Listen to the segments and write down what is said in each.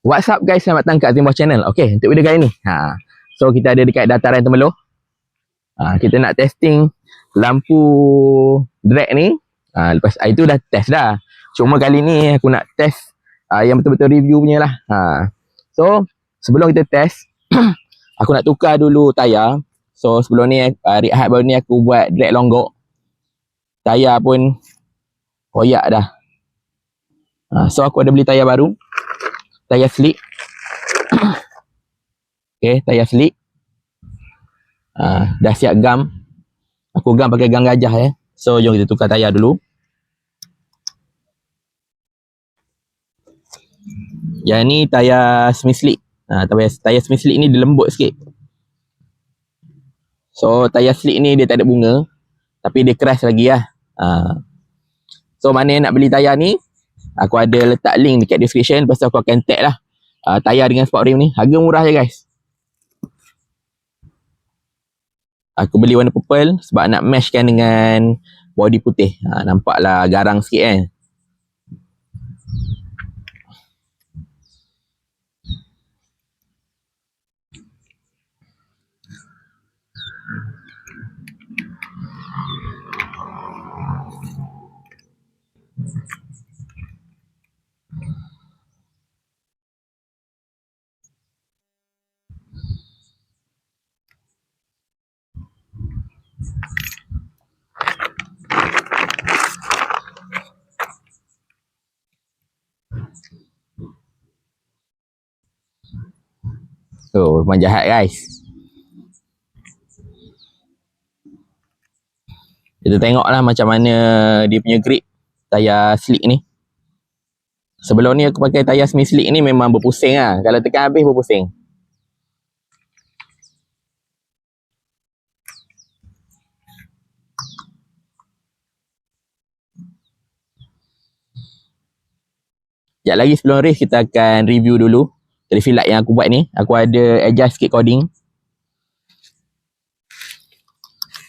What's up guys, selamat datang kat Zimbabwe Channel. Okay, untuk video kali ni so kita ada dekat dataran Temerloh. Kita nak testing lampu drag ni. Lepas itu dah test dah. Cuma kali ni aku nak test yang betul-betul review punya lah. So sebelum kita test aku nak tukar dulu tayar. So sebelum ni rehat baru ni aku buat drag longgok. Tayar pun koyak dah. So aku ada beli tayar baru. Tayar slick. Okay, tayar slick. Dah siap gam. Aku gam pakai gam gajah . So jom kita tukar tayar dulu. Yang ni tayar semi slick. Tayar semi slick ni dia lembut sikit. So tayar slick ni dia tak ada bunga, tapi dia keras lagi lah. So mana yang nak beli tayar ni, aku ada letak link dekat description. Lepas tu aku akan tag lah tayar dengan sport rim ni. Harga murah je guys. Aku beli warna purple sebab nak matchkan dengan body putih. Nampaklah garang sikit kan. Oh, memang jahat guys. Kita tengoklah macam mana dia punya grip tayar slick ni. Sebelum ni aku pakai tayar semi slick ni memang berpusing lah. Kalau tekan habis berpusing. Sekejap lagi sebelum race kita akan review dulu traffic light yang aku buat ni. Aku ada adjust sikit coding.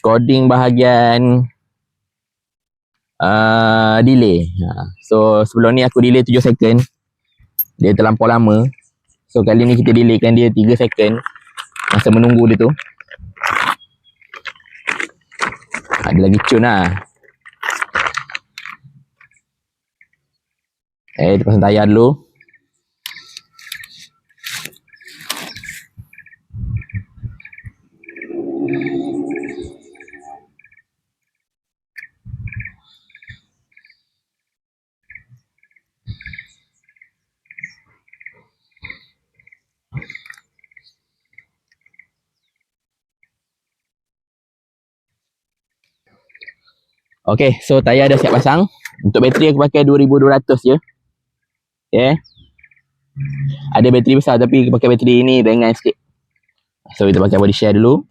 Coding bahagian delay. So sebelum ni aku delay 7 second. Dia terlampau lama. So kali ni kita delaykan dia 3 second. Masa menunggu dia tu. Ada lagi cun lah. Kita pasang tayar dulu. Okay, so tayar dah siap pasang. Untuk bateri aku pakai 2200 je. Okay. Ada bateri besar tapi pakai bateri ni ringan sikit. So kita pakai body share dulu.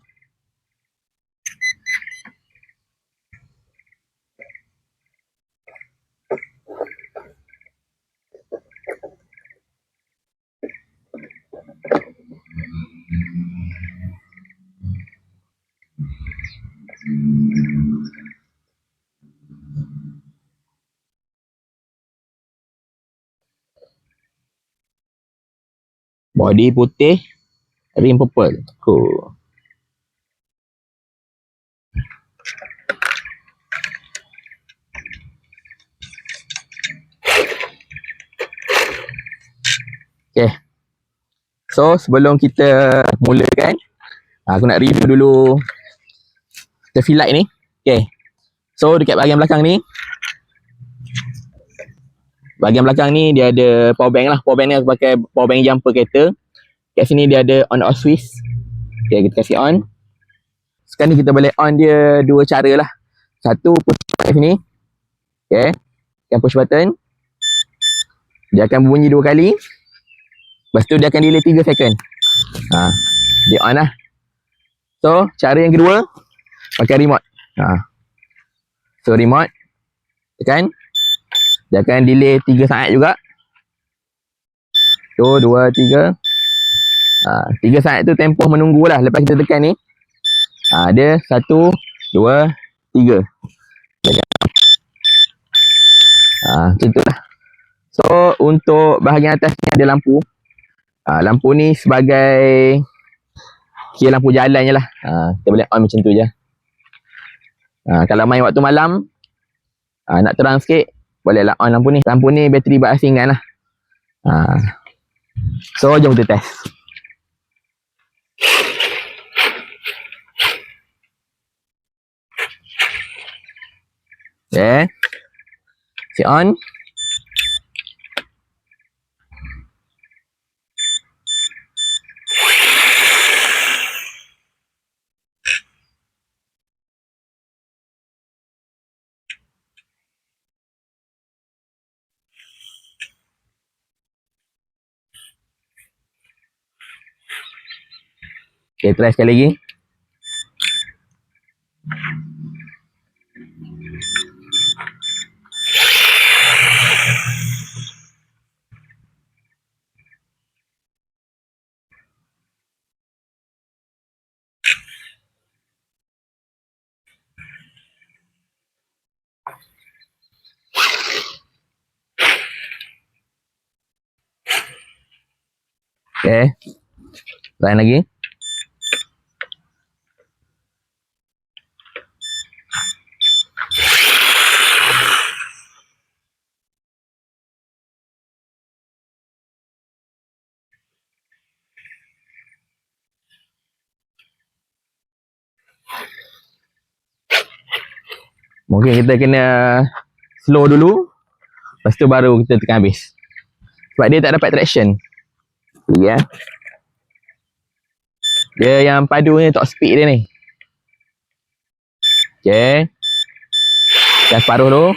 Body putih, rim purple. Cool. Okay. So sebelum kita mulakan, aku nak review dulu traffic light ni. Okay. So dekat bahagian belakang ni, dia ada power bank lah. Power bank ni aku pakai power bank jumper kereta. Kat sini dia ada on off switch. Okay, kita kasih on. Sekarang ni kita boleh on dia dua cara lah. Satu, push button sini. Okay. Yang push button. Dia akan bunyi 2 kali. Lepas tu dia akan delay 3 second. Dia on lah. So, cara yang kedua, pakai remote. So, remote. Tekan. Dia akan delay 3 saat juga. Tu, 2, 3. 3 saat tu tempoh menunggu lah. Lepas kita tekan ni. Dia 1, 2, 3. Macam tu lah. So untuk bahagian atas ni ada lampu. Lampu ni sebagai kira lampu jalan je lah. Kita boleh on macam tu je. Kalau main waktu malam, nak terang sikit, bolehlah on lampu ni. Lampu ni bateri berasingan lah. So, jom kita test. Okay. Si on. Okay, try sekali lagi. Okay. Try lagi. Mungkin kita kena slow dulu. Lepas tu baru kita tekan habis. Sebab dia tak dapat traction. Ya. Yeah. Dia yang padu ni top speed dia ni. Okay. Dah separuh dulu.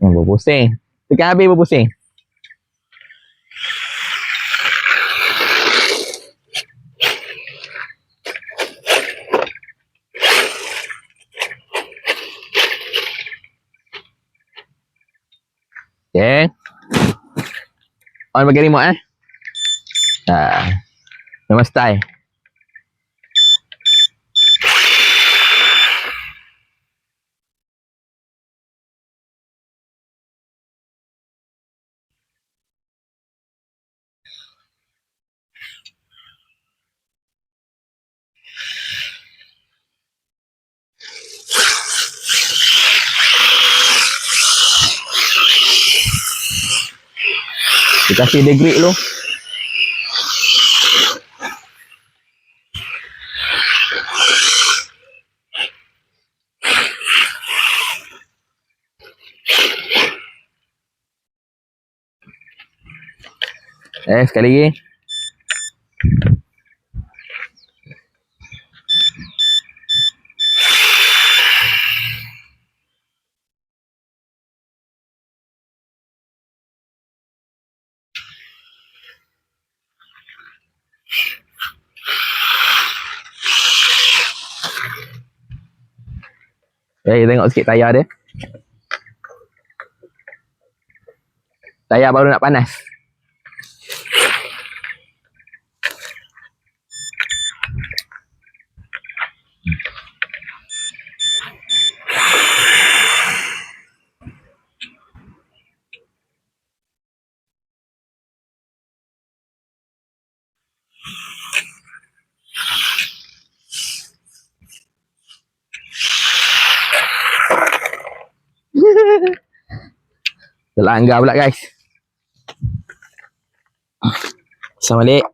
Berpusing. Tekan habis berpusing. Okay. On bagi remote memang style. Kita kasih dia grip dulu. Sekali lagi. Kita tengok sikit tayar dia. Tayar baru nak panas. Terlanggar pula guys. Pasang balik.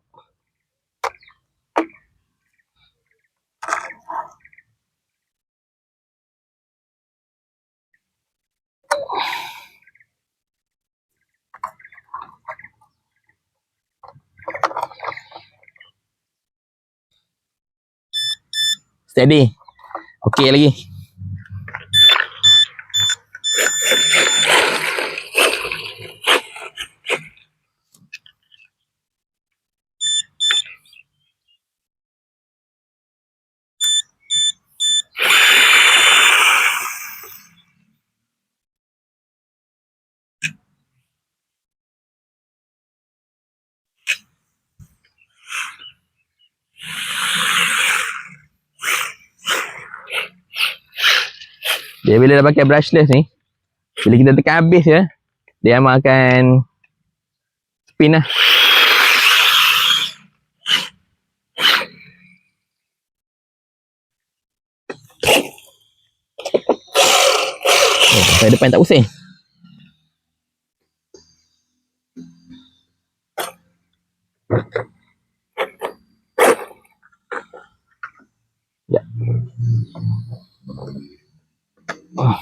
Steady. Okey lagi. Dia bila dah pakai brushless ni, bila kita tekan habis je, dia memang akan spin lah. Tayar depan tak pusing. Ya. Oh.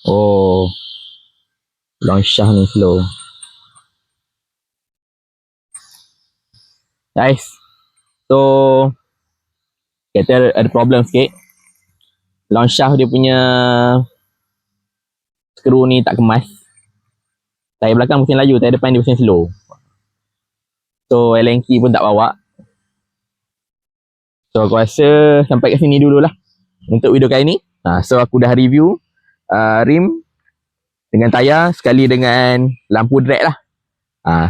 Oh, long shaft ni slow. Guys, so kita ada problem sikit. Long shaft dia punya skru ni tak kemas. Tayar belakang mesin laju, tayar depan dia mesin slow. So Allen key pun tak bawa. So aku rasa sampai kat sini dululah untuk video kali ni. So aku dah review rim dengan tayar sekali dengan lampu drag lah.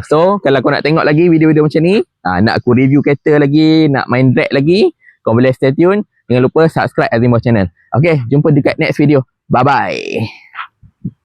So kalau kau nak tengok lagi video-video macam ni, nak aku review kereta lagi, nak main drag lagi, kau boleh stay tune. Jangan lupa subscribe Azimos channel. Okay, jumpa dekat next video. Bye bye.